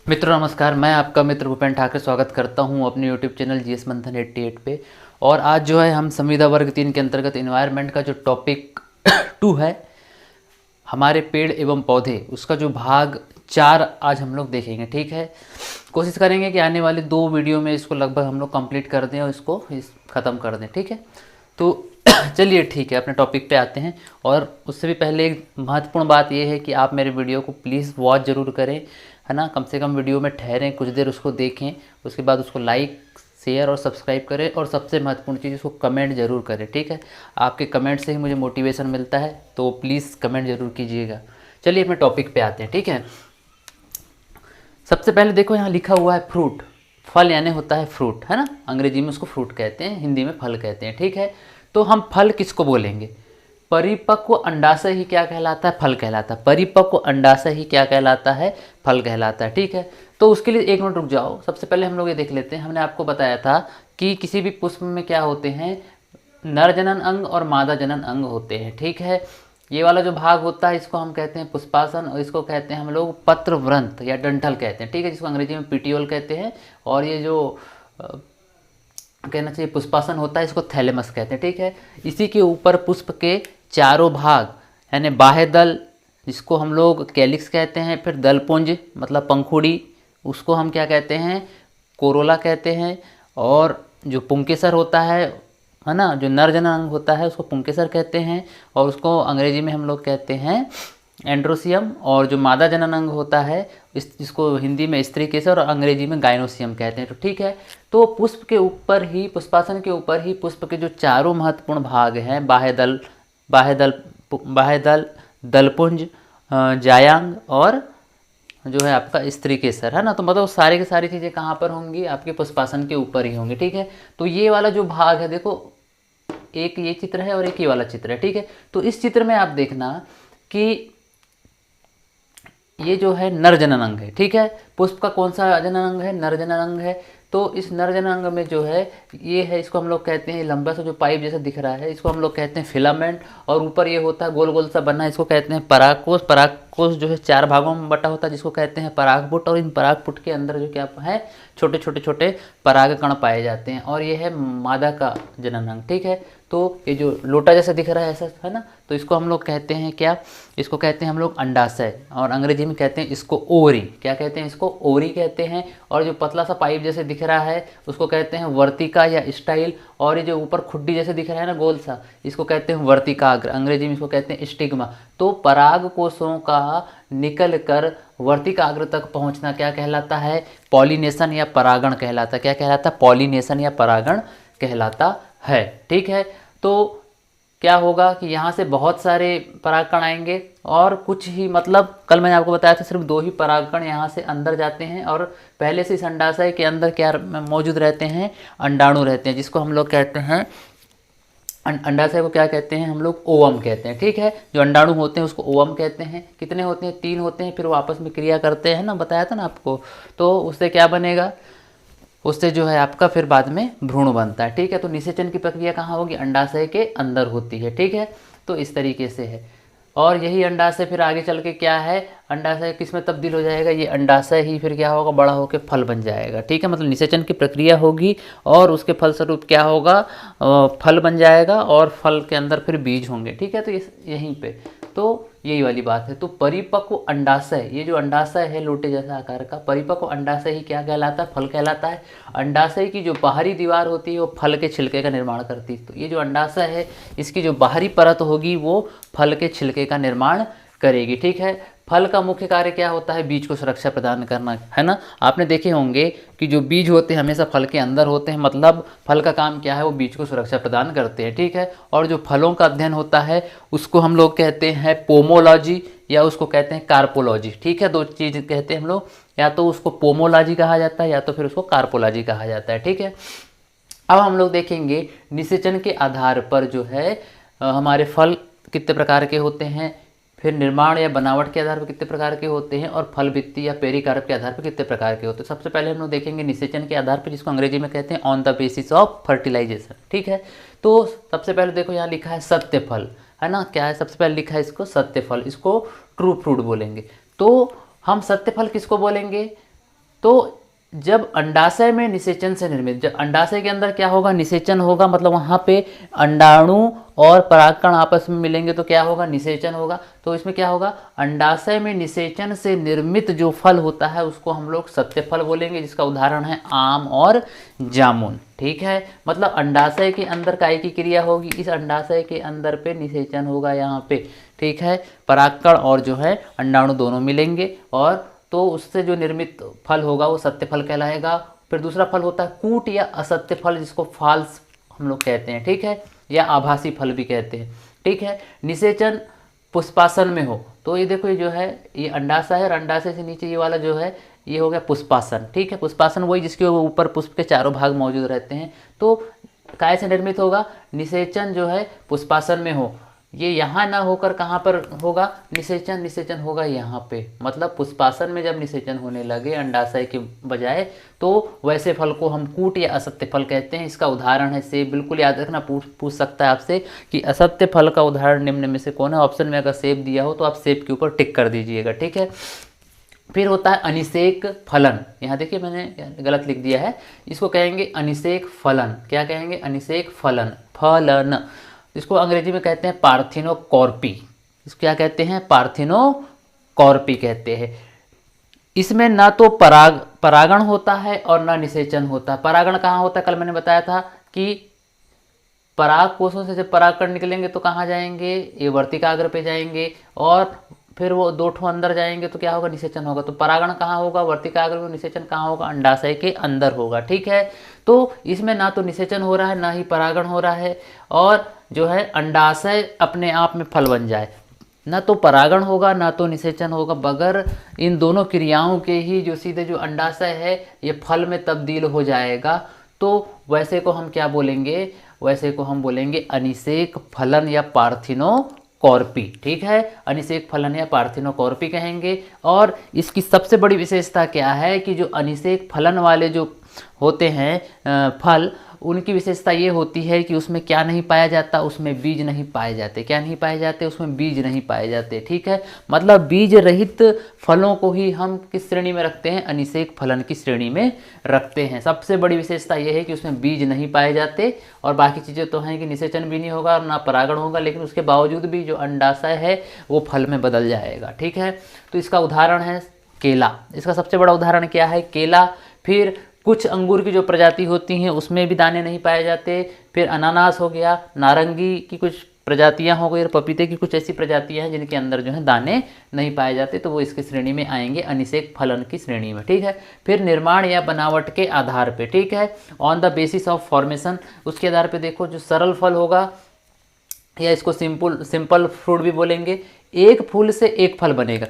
मित्रों नमस्कार, मैं आपका मित्र भूपेन ठाकुर स्वागत करता हूं अपने यूट्यूब चैनल जीएस मंथन 88 पे। और आज जो है हम संविदा वर्ग 3 के अंतर्गत इन्वायरमेंट का जो टॉपिक 2 है, हमारे पेड़ एवं पौधे, उसका जो भाग 4 आज हम लोग देखेंगे। ठीक है, कोशिश करेंगे कि आने वाले 2 वीडियो में इसको लगभग हम लोग कंप्लीट कर दें और इसको ख़त्म कर दें। ठीक है, तो चलिए ठीक है, अपने टॉपिक पे आते हैं। और उससे भी पहले एक महत्वपूर्ण बात यह है कि आप मेरे वीडियो को प्लीज़ वॉच ज़रूर करें, है ना। कम से कम वीडियो में ठहरें, कुछ देर उसको देखें, उसके बाद उसको लाइक शेयर और सब्सक्राइब करें, और सबसे महत्वपूर्ण चीज़ उसको कमेंट ज़रूर करें। ठीक है, आपके कमेंट से ही मुझे मोटिवेशन मिलता है, तो प्लीज़ कमेंट ज़रूर कीजिएगा। चलिए अपने टॉपिक पे आते हैं। ठीक है, सबसे पहले देखो यहाँ लिखा हुआ है फ्रूट। फल यानी होता है फ्रूट, है ना। अंग्रेजी में उसको फ्रूट कहते हैं, हिंदी में फल कहते हैं। ठीक है, तो हम फल किसको बोलेंगे? परिपक्व अंडाशय ही क्या कहलाता है? फल कहलाता है। परिपक्व अंडाशय ही क्या कहलाता है? फल कहलाता है। ठीक है, तो उसके लिए एक मिनट रुक जाओ। सबसे पहले हम लोग ये देख लेते हैं, हमने आपको बताया था कि किसी भी पुष्प में क्या होते हैं, नर जनन अंग और मादा जनन अंग होते हैं। ठीक है, ये वाला जो भाग होता है इसको हम कहते हैं पुष्पासन, और इसको कहते हैं हम लोग पत्रव्रंथ या डंठल कहते हैं। ठीक है, जिसको अंग्रेजी में पिटियोल कहते हैं। और ये जो कहना चाहिए पुष्पासन होता है, इसको थैलेमस कहते हैं। ठीक है, इसी के ऊपर पुष्प के चारों भाग यानी बाह्य दल, जिसको हम लोग कैलिक्स कहते हैं, फिर दलपुंज मतलब पंखुड़ी, उसको हम क्या कहते हैं? कोरोला कहते हैं। और जो पुंकेसर होता है ना, जो नर जनन अंग होता है उसको पुंकेसर कहते हैं, और उसको अंग्रेजी में हम लोग कहते हैं एंड्रोसियम। और जो मादा जनन अंग होता है जिसको हिंदी में स्त्री केसर और अंग्रेजी में गाइनोसियम कहते हैं। तो ठीक है, तो पुष्प के ऊपर ही, पुष्पासन के ऊपर ही पुष्प के जो चारों महत्वपूर्ण भाग हैं, बाह्य दल, दलपुंज, जायांग और जो है आपका स्त्री केसर, है ना। तो मतलब सारे की सारी चीज़ें कहाँ पर होंगी? आपके पुष्पासन के ऊपर ही होंगी। ठीक है, तो ये वाला जो भाग है, देखो एक ये चित्र है और एक ये वाला चित्र है। ठीक है, तो इस चित्र में आप देखना कि ये जो है नर जनन अंग है। ठीक है, पुष्प का कौन सा जनन अंग है? नर जनन अंग है। तो इस नर जनन अंग में जो है ये है, इसको हम लोग कहते हैं, लंबा सा जो पाइप जैसा दिख रहा है, इसको हम लोग कहते हैं फिलामेंट। और ऊपर ये होता है गोल गोल सा बना, इसको कहते हैं परागकोश। परागकोश जो है 4 भागों में बटा होता है, जिसको कहते हैं परागपुट। और इन परागपुट के अंदर जो क्या है, छोटे छोटे छोटे पराग कण पाए जाते हैं, और ये है मादा का जनन अंग। ठीक है, तो ये जो लोटा जैसा दिख रहा है ऐसा, है ना, तो इसको हम लोग कहते हैं क्या? इसको कहते हैं हम लोग अंडाशय, और अंग्रेजी में कहते हैं इसको ओवरी। क्या कहते हैं? इसको ओवरी कहते हैं। और जो पतला सा पाइप जैसे दिख रहा है उसको कहते हैं वर्तिका या स्टाइल। और ये जो ऊपर खुड्डी जैसे दिख रहा है ना, गोल सा, इसको कहते हैं वर्तिकाग्र, अंग्रेजी में इसको कहते हैं स्टिग्मा। तो पराग कोषों का निकल कर वर्तिकाग्र तक पहुंचना क्या कहलाता है? पॉलिनेशन या परागण कहलाता है। क्या कहलाता है? पॉलिनेशन या परागण कहलाता है। ठीक है, तो क्या होगा कि यहाँ से बहुत सारे परागकण आएंगे, और कुछ ही, मतलब कल मैंने आपको बताया था सिर्फ 2 ही परागकण यहाँ से अंदर जाते हैं, और पहले से इस अंडाशय के अंदर क्या मौजूद रहते हैं? अंडाणु रहते हैं, जिसको हम लोग कहते हैं अंडाशय को क्या कहते हैं हम लोग? ओवम कहते हैं। ठीक है, जो अंडाणु होते हैं उसको ओवम कहते हैं। कितने होते हैं? 3 होते हैं। फिर वो आपस में क्रिया करते हैं ना, बताया था ना आपको। तो उससे क्या बनेगा? उससे जो है आपका फिर बाद में भ्रूण बनता है। ठीक है, तो निषेचन की प्रक्रिया कहाँ होगी? अंडाशय के अंदर होती है। ठीक है, तो इस तरीके से है। और यही अंडाशय फिर आगे चल के क्या है, अंडाशय किस में तब्दील हो जाएगा? ये अंडाशय ही फिर क्या होगा? बड़ा होकर फल बन जाएगा। ठीक है, मतलब निषेचन की प्रक्रिया होगी और उसके फलस्वरूप क्या होगा? फल बन जाएगा, और फल के अंदर फिर बीज होंगे। ठीक है, तो यहीं पे तो यही वाली बात है। तो परिपक्व अंडाशय, ये जो अंडाशय है लोटे जैसा आकार का, परिपक्व अंडाशय ही क्या कहलाता है? फल कहलाता है। अंडाशय की जो बाहरी दीवार होती है वो फल के छिलके का निर्माण करती है। तो ये जो अंडाशय है, इसकी जो बाहरी परत होगी वो फल के छिलके का निर्माण करेगी। ठीक है, फल का मुख्य कार्य क्या होता है? बीज को सुरक्षा प्रदान करना, है ना। आपने देखे होंगे कि जो बीज होते हैं हमेशा फल के अंदर होते हैं, मतलब फल का काम क्या है? वो बीज को सुरक्षा प्रदान करते हैं। ठीक है, और जो फलों का अध्ययन होता है उसको हम लोग कहते हैं पोमोलॉजी, या उसको कहते हैं कार्पोलॉजी। ठीक है, 2 चीज़ कहते हैं हम लोग, या तो उसको पोमोलॉजी कहा जाता है या तो फिर उसको कार्पोलॉजी कहा जाता है। ठीक है, अब हम लोग देखेंगे निषेचन के आधार पर जो है हमारे फल कितने प्रकार के होते हैं, फिर निर्माण या बनावट के आधार पर कितने प्रकार के होते हैं, और फल भित्ति या पेरिकार्प के आधार पर कितने प्रकार के होते हैं। सबसे पहले हम लोग देखेंगे निषेचन के आधार पर, जिसको अंग्रेजी में कहते हैं on the basis of fertilization. ठीक है, तो सबसे पहले देखो यहाँ लिखा है सत्य फल, है ना। क्या है? सबसे पहले लिखा है इसको सत्य फल, इसको ट्रू फ्रूट बोलेंगे। तो हम सत्य फल किसको बोलेंगे? तो जब अंडाशय में निषेचन से निर्मित, जब अंडाशय के अंदर क्या होगा, निषेचन होगा, मतलब वहाँ पे अंडाणु और परागकण आपस में मिलेंगे तो क्या होगा, निषेचन होगा। तो इसमें क्या होगा, अंडाशय में निषेचन से निर्मित जो फल होता है उसको हम लोग सत्य फल बोलेंगे, जिसका उदाहरण है आम और जामुन। ठीक है, मतलब अंडाशय के अंदर काय की क्रिया होगी, इस अंडाशय के अंदर पे निषेचन होगा यहाँ पे। ठीक है, परागकण और जो है अंडाणु दोनों मिलेंगे और तो उससे जो निर्मित फल होगा वो सत्य फल कहलाएगा। फिर दूसरा फल होता है कूट या असत्य फल, जिसको फॉल्स हम लोग कहते हैं। ठीक है, या आभासी फल भी कहते हैं। ठीक है, निषेचन पुष्पासन में हो तो ये देखो, ये जो है ये अंडाशय है और अंडाशय से नीचे ये वाला जो है ये हो गया पुष्पासन। ठीक है, पुष्पासन वही जिसके ऊपर पुष्प के चारों भाग मौजूद रहते हैं। तो काय से निर्मित होगा, निषेचन जो है पुष्पासन में हो, ये यहाँ ना होकर कहाँ पर होगा, निषेचन, निषेचन होगा यहाँ पे। मतलब पुष्पासन में जब निषेचन होने लगे अंडाशय के बजाय, तो वैसे फल को हम कूट या असत्य फल कहते हैं। इसका उदाहरण है सेब। बिल्कुल याद रखना, पूछ सकता है आपसे कि असत्य फल का उदाहरण निम्न में से कौन है। ऑप्शन में अगर सेब दिया हो तो आप सेब के ऊपर टिक कर दीजिएगा। ठीक है, फिर होता है अनिषेक फलन। यहाँ देखिए मैंने गलत लिख दिया है, इसको कहेंगे अनिषेक फलन। क्या कहेंगे, अनिषेक फलन, फलन। इसको अंग्रेजी में कहते हैं पार्थिनोकॉर्पी। इसको क्या कहते हैं, पार्थिनोकॉर्पी कहते हैं। इसमें ना तो परागण होता है और ना निषेचन होता है। परागण कहाँ होता है, कल मैंने बताया था कि पराग कोषों से जब परागकण निकलेंगे तो कहाँ जाएंगे, ये वर्तिकाग्र पे जाएंगे और फिर वो दो ठो अंदर जाएंगे तो क्या होगा, निषेचन होगा। तो परागण कहाँ होगा, वर्तिकाग्र में, निषेचन कहाँ होगा, अंडाशय के अंदर होगा। ठीक है, तो इसमें ना तो निषेचन हो रहा है ना ही परागण हो रहा है और जो है अंडाशय अपने आप में फल बन जाए, ना तो परागण होगा ना तो निषेचन होगा। बगैर इन दोनों क्रियाओं के ही जो सीधे जो अंडाशय है ये फल में तब्दील हो जाएगा। तो वैसे को हम क्या बोलेंगे, वैसे को हम बोलेंगे अनिषेक फलन या पार्थिनोकॉर्पी। ठीक है, अनिषेक फलन या पार्थिनोकॉर्पी कहेंगे। और इसकी सबसे बड़ी विशेषता क्या है कि जो अनिषेक फलन वाले जो होते हैं फल, उनकी विशेषता ये होती है कि उसमें क्या नहीं पाया जाता, उसमें बीज नहीं पाए जाते। क्या नहीं पाए जाते, उसमें बीज नहीं पाए जाते। ठीक है, मतलब बीज रहित फलों को ही हम किस श्रेणी में रखते हैं, अनिषेक फलन की श्रेणी में रखते हैं। सबसे बड़ी विशेषता ये है कि उसमें बीज नहीं पाए जाते और बाकी चीज़ें तो हैं कि निषेचन भी नहीं होगा और ना परागण होगा, लेकिन उसके बावजूद भी जो अंडाशय है वो फल में बदल जाएगा। ठीक है, तो इसका उदाहरण है केला। इसका सबसे बड़ा उदाहरण क्या है, केला। फिर कुछ अंगूर की जो प्रजाति होती हैं उसमें भी दाने नहीं पाए जाते। फिर अनानास हो गया, नारंगी की कुछ प्रजातियां हो गई और पपीते की कुछ ऐसी प्रजातियां हैं जिनके अंदर जो है दाने नहीं पाए जाते, तो वो इसकी श्रेणी में आएंगे, अनिषेक फलन की श्रेणी में। ठीक है, फिर निर्माण या बनावट के आधार पे, ठीक है, on the basis of formation, उसके आधार पे देखो जो सरल फल होगा या इसको सिंपल फ्रूट भी बोलेंगे। एक फूल से एक फल बनेगा,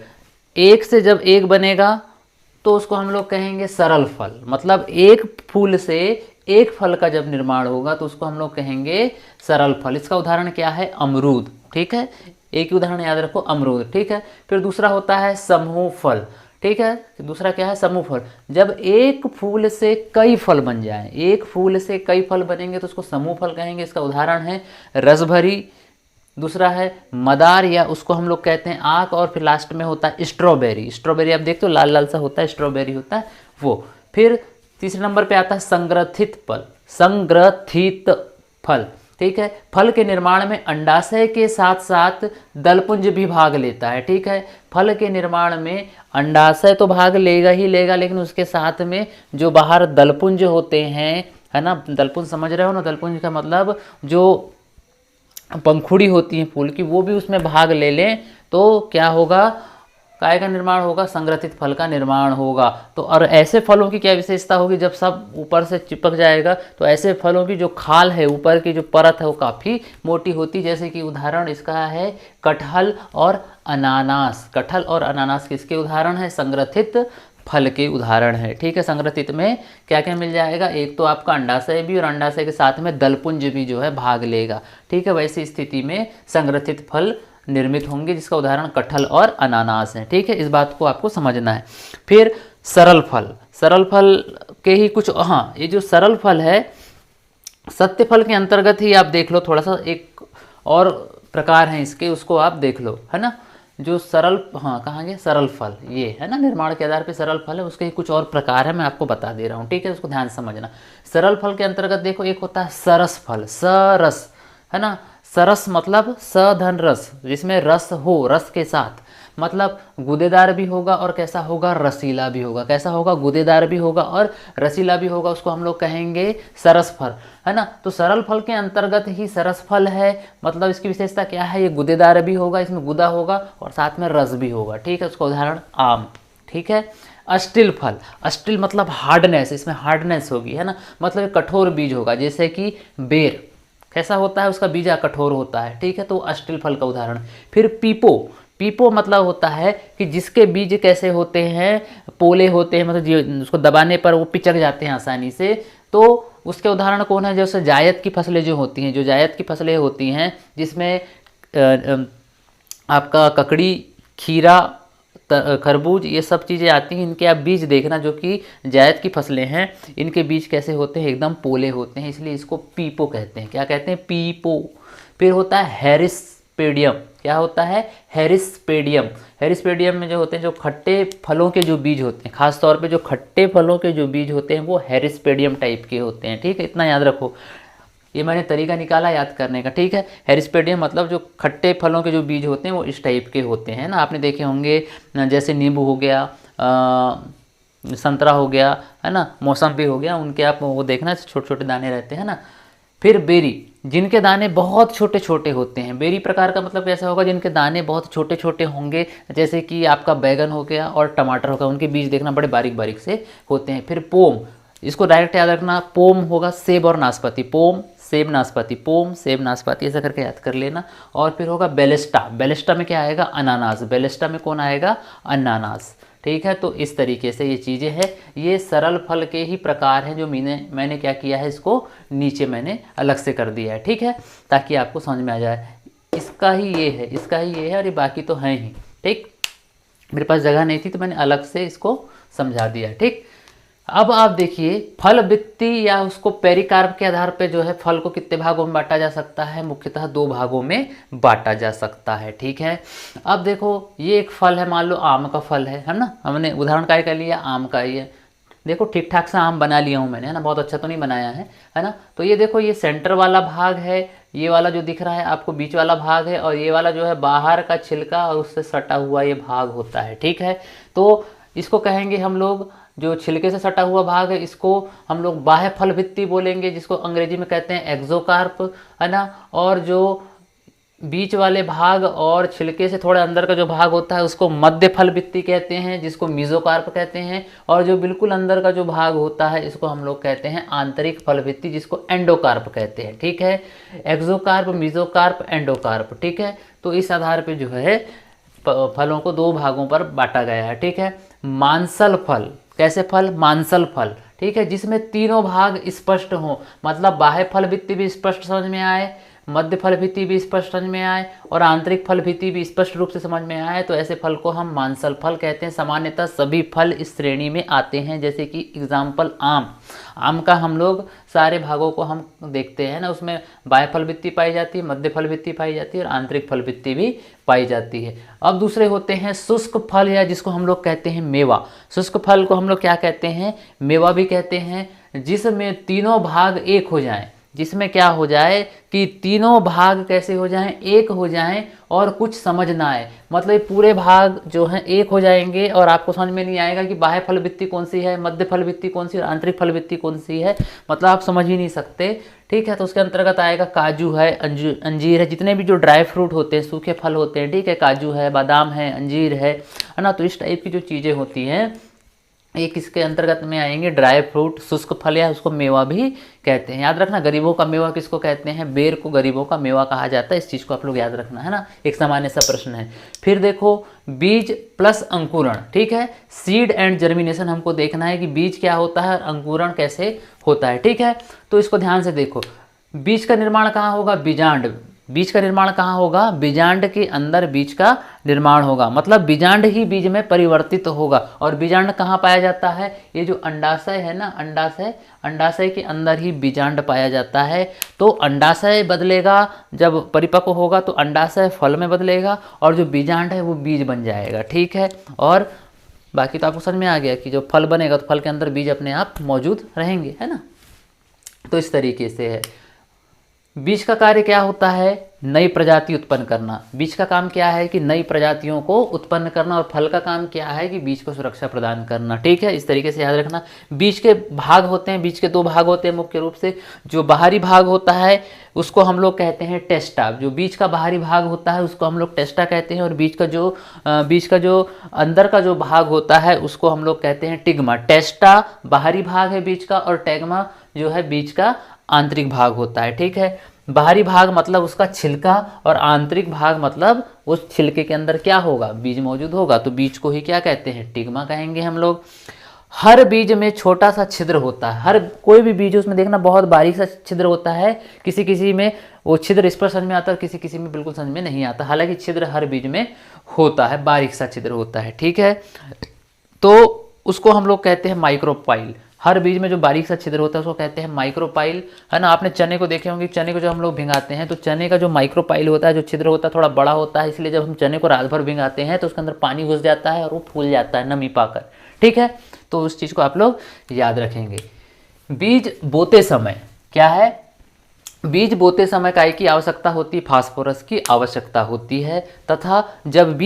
एक से जब एक बनेगा तो उसको हम लोग कहेंगे सरल फल। मतलब एक फूल से एक फल का जब निर्माण होगा तो उसको हम लोग कहेंगे सरल फल। इसका उदाहरण क्या है, अमरूद। ठीक है, एक ही उदाहरण याद रखो, अमरूद। ठीक है, फिर दूसरा होता है समूह फल। ठीक है, दूसरा क्या है, समूह फल। जब एक फूल से कई फल बन जाए, एक फूल से कई फल बनेंगे तो उसको समूह फल कहेंगे। इसका उदाहरण है रसभरी, दूसरा है मदार या उसको हम लोग कहते हैं आक, और फिर लास्ट में होता है स्ट्रॉबेरी। स्ट्रॉबेरी आप देखते हो लाल लाल सा होता है, स्ट्रॉबेरी होता है वो। फिर तीसरे नंबर पे आता है संग्रथित फल, संग्रथित फल। ठीक है, फल के निर्माण में अंडाशय के साथ साथ दलपुंज भी भाग लेता है। ठीक है, फल के निर्माण में अंडाशय तो भाग लेगा ही लेगा, लेकिन उसके साथ में जो बाहर दलपुंज होते हैं, है ना, दलपुंज समझ रहे हो ना, दलपुंज का मतलब जो पंखुड़ी होती है फूल की, वो भी उसमें भाग ले लें तो क्या होगा, काय का निर्माण होगा, संग्रथित फल का निर्माण होगा। तो और ऐसे फलों की क्या विशेषता होगी, जब सब ऊपर से चिपक जाएगा तो ऐसे फलों की जो खाल है, ऊपर की जो परत है वो काफ़ी मोटी होती। जैसे कि उदाहरण इसका है कटहल और अनानास। कटहल और अनानास किसके उदाहरण है, संग्रथित फल के उदाहरण है। ठीक है, संग्रथित में क्या क्या मिल जाएगा, एक तो आपका अंडाशय भी और अंडाशय के साथ में दलपुंज भी जो है भाग लेगा। ठीक है, वैसी स्थिति में संग्रथित फल निर्मित होंगे, जिसका उदाहरण कटहल और अनानास है। ठीक है, इस बात को आपको समझना है। फिर सरल फल, सरल फल के ही कुछ, हाँ, ये जो सरल फल है सत्य फल के अंतर्गत ही आप देख लो, थोड़ा सा एक और प्रकार है इसके, उसको आप देख लो, है ना। जो सरल, हाँ कहाँ गया, सरल फल, ये है ना, निर्माण के आधार पे सरल फल है, उसके कुछ और प्रकार है, मैं आपको बता दे रहा हूँ, ठीक है, उसको ध्यान से समझना। सरल फल के अंतर्गत देखो एक होता है सरस फल, सरस, है ना, सरस मतलब सधन रस, जिसमें रस हो, रस के साथ, मतलब गूदेदार भी होगा और कैसा होगा, रसीला भी होगा, कैसा होगा, गूदेदार भी होगा और रसीला भी होगा, उसको हम लोग कहेंगे सरस फल, है ना। तो सरल फल के अंतर्गत ही सरस फल है, मतलब इसकी विशेषता क्या है, ये गूदेदार भी होगा, इसमें गूदा होगा और साथ में रस भी होगा, ठीक है, उसका उदाहरण आम, ठीक है। अस्टिल फल, अस्टिल मतलब हार्डनेस, इसमें हार्डनेस होगी, है ना, मतलब कठोर बीज होगा, जैसे कि बेर कैसा होता है, उसका बीजा कठोर होता है, ठीक है, तो अस्टिल फल का उदाहरण। फिर पीपो, पीपो मतलब होता है कि जिसके बीज कैसे होते हैं, पोले होते हैं, मतलब उसको दबाने पर वो पिचक जाते हैं आसानी से, तो उसके उदाहरण कौन है, जैसे जायद की फसलें जो होती हैं, जो जायद की फसलें होती हैं जिसमें आपका ककड़ी, खीरा, खरबूज, ये सब चीज़ें आती हैं, इनके आप बीज देखना, जो कि जायद की फसलें हैं, इनके बीज कैसे होते हैं, एकदम पोले होते हैं, इसलिए इसको पीपो कहते हैं। क्या कहते हैं, पीपो। फिर होता है हेरिस्पेडियम, क्या होता है, हेरिस्पेडियम। हेरिस्पेडियम में जो होते हैं, जो खट्टे फलों के जो बीज होते हैं, खास तौर पे जो खट्टे फलों के जो बीज होते हैं वो हेरिस्पेडियम टाइप के होते हैं, ठीक है, इतना याद रखो, ये मैंने तरीका निकाला याद करने का, ठीक है। हेरिस्पेडियम मतलब जो खट्टे फलों के जो बीज होते हैं वो इस टाइप के होते हैं ना, आपने देखे होंगे, जैसे नींबू हो गया, संतरा हो गया, है ना, मौसम्बी हो गया, उनके आप वो देखना छोटे छोटे दाने रहते हैं ना। फिर बेरी, जिनके दाने बहुत छोटे छोटे होते हैं, बेरी प्रकार का मतलब कैसा होगा, जिनके दाने बहुत छोटे छोटे होंगे, जैसे कि आपका बैगन हो गया और टमाटर होगा, उनके बीज देखना बड़े बारीक बारीक से होते हैं। फिर पोम, इसको डायरेक्ट याद रखना, पोम होगा सेब और नाशपाती, पोम सेब नाशपाती, पोम सेब नाशपाती, ऐसा करके याद कर लेना। और फिर होगा बेलेस्टा, बेलेस्टा में क्या आएगा, अनानास, बेलेस्टा में कौन आएगा, अनानास, ठीक है। तो इस तरीके से ये चीज़ें हैं, ये सरल फल के ही प्रकार हैं, जो मैंने क्या किया है, इसको नीचे मैंने अलग से कर दिया है, ठीक है, ताकि आपको समझ में आ जाए, इसका ही ये है, इसका ही ये है, और ये बाकी तो हैं ही, ठीक। मेरे पास जगह नहीं थी तो मैंने अलग से इसको समझा दिया, ठीक। अब आप देखिए, फल वित्ती या उसको पेरिकार्प के आधार पे जो है फल को कितने भागों में बांटा जा सकता है, मुख्यतः 2 भागों में बांटा जा सकता है, ठीक है। अब देखो, ये एक फल है, मान लो आम का फल है ना, हमने उदाहरण काय कर लिया, आम का, ये देखो ठीक ठाक सा आम बना लिया हूँ मैंने, है ना, बहुत अच्छा तो नहीं बनाया है ना। तो ये देखो, ये सेंटर वाला भाग है, ये वाला जो दिख रहा है आपको बीच वाला भाग है, और ये वाला जो है बाहर का छिलका और उससे सटा हुआ ये भाग होता है, ठीक है। तो इसको कहेंगे हम लोग, जो छिलके से सटा हुआ भाग है, इसको हम लोग बाह्य फल भित्ति बोलेंगे, जिसको अंग्रेजी में कहते हैं एक्सोकार्प, है ना। और जो बीच वाले भाग और छिलके से थोड़ा अंदर का जो भाग होता है उसको मध्य फल भित्ति कहते हैं, जिसको मीजोकार्प कहते हैं। और जो बिल्कुल अंदर का जो भाग होता है इसको हम लोग कहते हैं आंतरिक फल भित्ति, जिसको एंडोकार्प कहते हैं, ठीक है। एक्सोकार्प, मीजोकार्प, एंडोकार्प, ठीक है। तो इस आधार पर जो है फलों को 2 भागों पर बांटा गया है, ठीक है। मांसल फल, कैसे फल, मांसल फल, ठीक है, जिसमें तीनों भाग स्पष्ट हो, मतलब बाह्य फल भित्ति भी स्पष्ट समझ में आए, मध्य फल भित्ति भी स्पष्ट समझ में आए और आंतरिक फल भित्ति भी स्पष्ट रूप से समझ में आए, तो ऐसे फल को हम मांसल फल कहते हैं। सामान्यतः सभी फल इस श्रेणी में आते हैं, जैसे कि एग्जाम्पल आम, आम का हम लोग सारे भागों को हम देखते हैं ना, उसमें बाह्य फल भित्ति पाई जाती है, मध्य फल भित्ति पाई जाती है और आंतरिक फल भित्ति भी पाई जाती है। अब दूसरे होते हैं शुष्क फल, या जिसको हम लोग कहते हैं मेवा। शुष्क फल को हम लोग क्या कहते हैं, मेवा भी कहते हैं, जिसमें तीनों भाग एक हो जाएं, जिसमें क्या हो जाए कि तीनों भाग कैसे हो जाएं, एक हो जाएं और कुछ समझ ना आए, मतलब पूरे भाग जो हैं एक हो जाएंगे और आपको समझ में नहीं आएगा कि बाह्य फल भित्ति कौन सी है, मध्य फल भित्ति कौन सी और आंतरिक फल भित्ति कौन सी है, मतलब आप समझ ही नहीं सकते, ठीक है। तो उसके अंतर्गत आएगा काजू है, अंजीर है, जितने भी जो ड्राई फ्रूट होते हैं, सूखे फल होते हैं, ठीक है, काजू है, बादाम है, अंजीर है ना। तो इस टाइप की जो चीज़ें होती हैं एक इसके अंतर्गत में आएंगे, ड्राई फ्रूट, शुष्क फल, या उसको मेवा भी कहते हैं। याद रखना, गरीबों का मेवा किसको कहते हैं, बेर को गरीबों का मेवा कहा जाता है, इस चीज़ को आप लोग याद रखना, है ना, एक सामान्य सा प्रश्न है। फिर देखो, बीज प्लस अंकुरण, ठीक है, सीड एंड जर्मिनेशन हमको देखना है कि बीज क्या होता है और अंकुरण कैसे होता है, ठीक है। तो इसको ध्यान से देखो, बीज का निर्माण कहाँ होगा, बीजांड, बीज का निर्माण कहाँ होगा? बीजांड के अंदर बीज का निर्माण होगा, मतलब बीजांड ही बीज में परिवर्तित होगा। और बीजांड कहाँ पाया जाता है? ये जो अंडाशय है ना, अंडाशय के अंदर ही बीजांड पाया जाता है। तो अंडाशय बदलेगा, जब परिपक्व होगा तो अंडाशय फल में बदलेगा और जो बीजांड है वो बीज बन जाएगा, ठीक है। और बाकी तो आपको समझ में आ गया कि जो फल बनेगा तो फल के अंदर बीज अपने आप मौजूद रहेंगे, है ना। तो इस तरीके से है। बीज का कार्य क्या होता है? नई प्रजाति उत्पन्न करना। बीज का काम क्या है कि नई प्रजातियों को उत्पन्न करना, और फल का काम क्या है कि बीज को सुरक्षा प्रदान करना, ठीक है। इस तरीके से याद रखना। बीज के भाग होते हैं, बीज के दो भाग होते हैं मुख्य रूप से। जो बाहरी भाग होता है उसको हम लोग कहते हैं टेस्टा। जो बीज का बाहरी भाग होता है उसको हम लोग टेस्टा कहते हैं, और बीज का जो अंदर का जो भाग होता है उसको हम लोग कहते हैं टिग्मा। टेस्टा बाहरी भाग है बीज का, और टेग्मा जो है बीज का आंतरिक भाग होता है, ठीक है। बाहरी भाग मतलब उसका छिलका, और आंतरिक भाग मतलब उस छिलके के अंदर क्या होगा? बीज मौजूद होगा। तो बीज को ही क्या कहते हैं? टिग्मा कहेंगे हम लोग। हर बीज में छोटा सा छिद्र होता है। हर कोई भी बीज उसमें देखना बहुत बारीक सा छिद्र होता है। किसी किसी में वो छिद्र स्पष्ट समझ में आता है, किसी किसी में बिल्कुल समझ में नहीं आता। हालांकि छिद्र हर बीज में होता है, बारीक सा छिद्र होता है, ठीक है। तो उसको हम लोग कहते हैं माइक्रोपाइल। हर बीज में जो बारीक सा छिद्र होता है उसको कहते हैं माइक्रोपाइल, है ना। आपने चने को देखे होंगे, चने को जब हम लोग भिंगाते हैं तो चने का जो माइक्रोपाइल होता है, जो छिद्र होता है, थोड़ा बड़ा होता है। इसलिए जब हम चने को रात भर भिंगाते हैं तो उसके अंदर पानी घुस जाता है और वो फूल जाता है नमी पाकर, ठीक है। तो उस चीज़ को आप लोग याद रखेंगे। बीज बोते समय क्या है? बीज बोते समय काय की आवश्यकता होती है? फास्फोरस की आवश्यकता होती है। तथा जब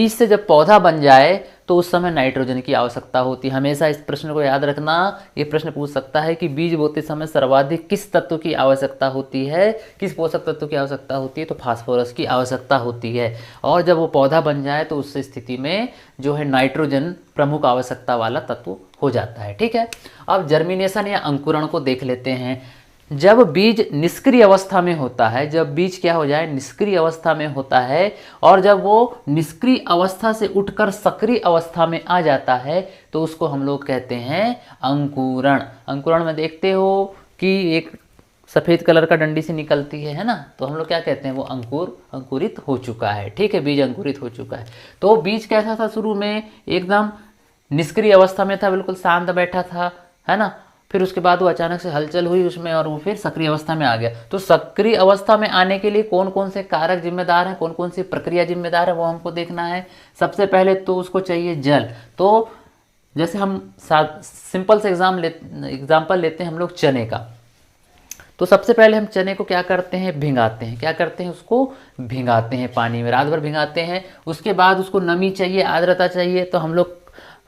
पौधा बन जाए तो उस समय नाइट्रोजन की आवश्यकता होती है। हमेशा इस प्रश्न को याद रखना। ये प्रश्न पूछ सकता है कि बीज बोते समय सर्वाधिक किस तत्व की आवश्यकता होती है, किस पोषक तत्व की आवश्यकता होती है? तो फास्फोरस की आवश्यकता होती है। और जब वो पौधा बन जाए तो उस स्थिति में जो है नाइट्रोजन प्रमुख आवश्यकता वाला तत्व हो जाता है, ठीक है। अब जर्मिनेशन या अंकुरण को देख लेते हैं। जब बीज निष्क्रिय अवस्था में होता है, जब बीज क्या हो जाए? निष्क्रिय अवस्था में होता है, और जब वो निष्क्रिय अवस्था से उठकर सक्रिय अवस्था में आ जाता है तो उसको हम लोग कहते हैं अंकुरण। अंकुरण में देखते हो कि एक सफ़ेद कलर का डंडी से निकलती है ना, तो हम लोग क्या कहते हैं? वो अंकुरित हो चुका है, ठीक है। बीज अंकुरित हो चुका है। तो बीज कैसा था? शुरू में एकदम निष्क्रिय अवस्था में था, बिल्कुल शांत बैठा था, है ना। फिर उसके बाद वो अचानक से हलचल हुई उसमें और वो फिर सक्रिय अवस्था में आ गया। तो सक्रिय अवस्था में आने के लिए कौन कौन से कारक जिम्मेदार हैं, कौन कौन सी प्रक्रिया जिम्मेदार है, वो हमको देखना है। सबसे पहले तो उसको चाहिए जल। तो जैसे हम सिंपल से एग्जाम्पल लेते हैं हम लोग चने का। तो सबसे पहले हम चने को क्या करते हैं? भिंगाते हैं। क्या करते हैं? उसको भिंगाते हैं पानी में, रात भर भिंगाते हैं। उसके बाद उसको नमी चाहिए, आर्द्रता चाहिए, तो हम लोग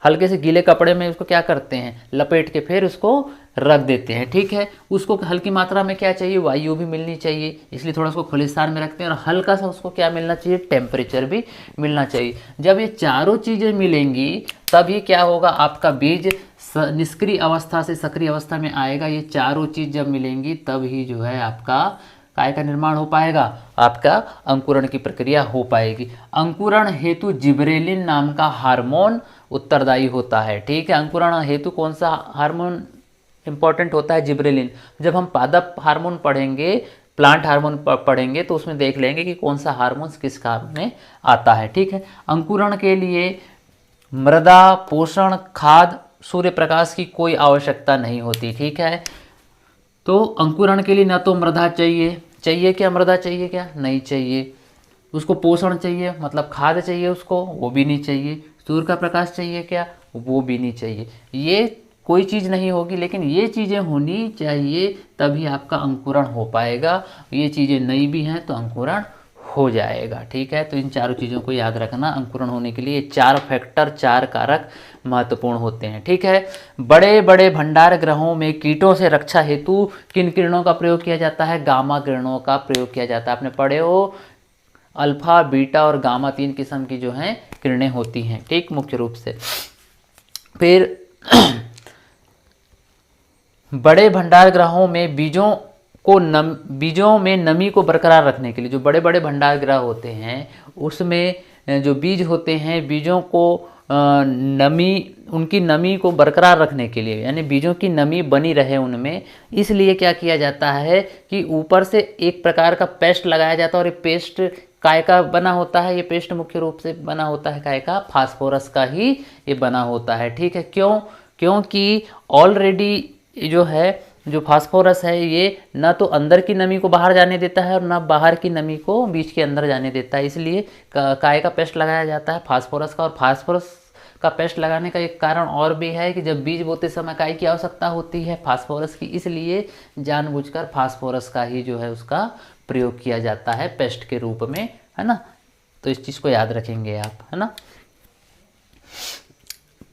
हल्के से गीले कपड़े में उसको क्या करते हैं? लपेट के फिर उसको रख देते हैं, ठीक है। उसको हल्की मात्रा में क्या चाहिए? वायु भी मिलनी चाहिए, इसलिए थोड़ा उसको खुले स्थान में रखते हैं। और हल्का सा उसको क्या मिलना चाहिए? टेम्परेचर भी मिलना चाहिए। जब ये चारों चीज़ें मिलेंगी तभी क्या होगा? आपका बीज निष्क्रिय अवस्था से सक्रिय अवस्था में आएगा। ये चारों चीज़ जब मिलेंगी तब ही जो है आपका काय का निर्माण हो पाएगा, आपका अंकुरण की प्रक्रिया हो पाएगी। अंकुरण हेतु जिब्रेलिन नाम का हार्मोन उत्तरदायी होता है, ठीक है। अंकुरण हेतु कौन सा हार्मोन इंपॉर्टेंट होता है? जिब्रेलिन। जब हम पादप हार्मोन पढ़ेंगे, प्लांट हार्मोन पढ़ेंगे तो उसमें देख लेंगे कि कौन सा हार्मोन किस काम में आता है, ठीक है। अंकुरण के लिए मृदा, पोषण, खाद, सूर्य प्रकाश की कोई आवश्यकता नहीं होती, ठीक है। तो अंकुरण के लिए न तो मृदा चाहिए क्या? मृदा चाहिए क्या? नहीं चाहिए। उसको पोषण चाहिए मतलब खाद चाहिए उसको, वो भी नहीं चाहिए। सूर्य का प्रकाश चाहिए क्या? वो भी नहीं चाहिए। ये कोई चीज़ नहीं होगी, लेकिन ये चीज़ें होनी चाहिए तभी आपका अंकुरण हो पाएगा। ये चीज़ें नहीं भी हैं तो अंकुरण हो जाएगा, ठीक है। तो इन चारों चीज़ों को याद रखना। अंकुरण होने के लिए 4 फैक्टर, 4 कारक महत्वपूर्ण होते हैं, ठीक है। बड़े बड़े भंडार गृहों में कीटों से रक्षा हेतु किन किरणों का प्रयोग किया जाता है? गामा किरणों का प्रयोग किया जाता है। आपने पढ़े हो अल्फा, बीटा और गामा 3 किस्म की जो हैं किरणें होती हैं, ठीक, मुख्य रूप से। फिर बड़े भंडार गृहों में बीजों में नमी को बरकरार रखने के लिए, जो बड़े बड़े भंडार गृह होते हैं उसमें जो बीज होते हैं, बीजों को नमी उनकी नमी को बरकरार रखने के लिए, यानी बीजों की नमी बनी रहे उनमें, इसलिए क्या किया जाता है कि ऊपर से एक प्रकार का पेस्ट लगाया जाता है। और ये पेस्ट काय का बना होता है? ये पेस्ट मुख्य रूप से बना होता है काय का? फास्फोरस का ही ये बना होता है। ठीक है, क्यों? क्योंकि ऑलरेडी जो है, जो फास्फोरस है, ये ना तो अंदर की नमी को बाहर जाने देता है और ना बाहर की नमी को बीज के अंदर जाने देता है। इसलिए काय का पेस्ट लगाया जाता है फास्फोरस का। और फास्फोरस का पेस्ट लगाने का एक कारण और भी है कि जब बीज बोते समय काय की आवश्यकता होती है? फास्फोरस की। इसलिए जानबूझकर फास्फोरस का ही जो है उसका प्रयोग किया जाता है पेस्ट के रूप में, है ना। तो इस चीज़ को याद रखेंगे आप, है ना।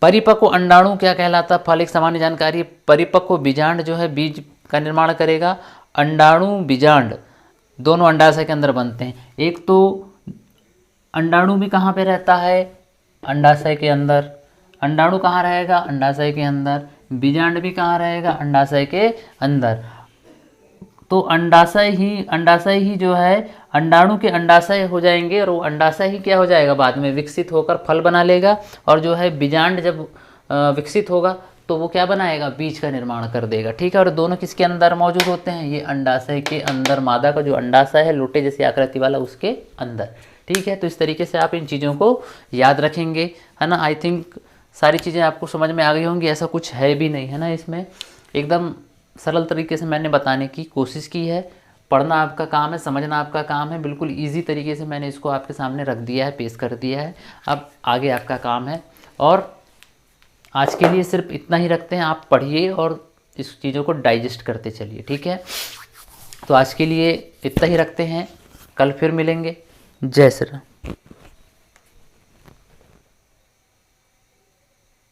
परिपक्व अंडाणु क्या कहलाता है? फल एक सामान्य जानकारी। परिपक्व बीजांड जो है बीज का निर्माण करेगा। अंडाणु बीजांड दोनों अंडाशय के अंदर बनते हैं। एक तो अंडाणु भी कहाँ पे रहता है? अंडाशय के अंदर। अंडाणु कहाँ रहेगा? अंडाशय के अंदर। बीजांड भी कहाँ रहेगा? अंडाशय के अंदर। तो अंडाशय ही जो है, अंडाणु के अंडाशय हो जाएंगे और वो अंडाशय ही क्या हो जाएगा? बाद में विकसित होकर फल बना लेगा। और जो है बीजांड जब विकसित होगा तो वो क्या बनाएगा? बीज का निर्माण कर देगा। ठीक है, और दोनों किसके अंदर मौजूद होते हैं? ये अंडाशय के अंदर, मादा का जो अंडाशय है लोटे जैसी आकृति वाला, उसके अंदर। ठीक है, तो इस तरीके से आप इन चीज़ों को याद रखेंगे, है ना। आई थिंक सारी चीज़ें आपको समझ में आ गई होंगी। ऐसा कुछ है भी नहीं, है ना। इसमें एकदम सरल तरीके से मैंने बताने की कोशिश की है। पढ़ना आपका काम है, समझना आपका काम है। बिल्कुल इजी तरीके से मैंने इसको आपके सामने रख दिया है, पेश कर दिया है। अब आगे आपका काम है। और आज के लिए सिर्फ इतना ही रखते हैं। आप पढ़िए और इस चीज़ों को डाइजेस्ट करते चलिए। ठीक है, तो आज के लिए इतना ही रखते हैं। कल फिर मिलेंगे। जय श्री राम।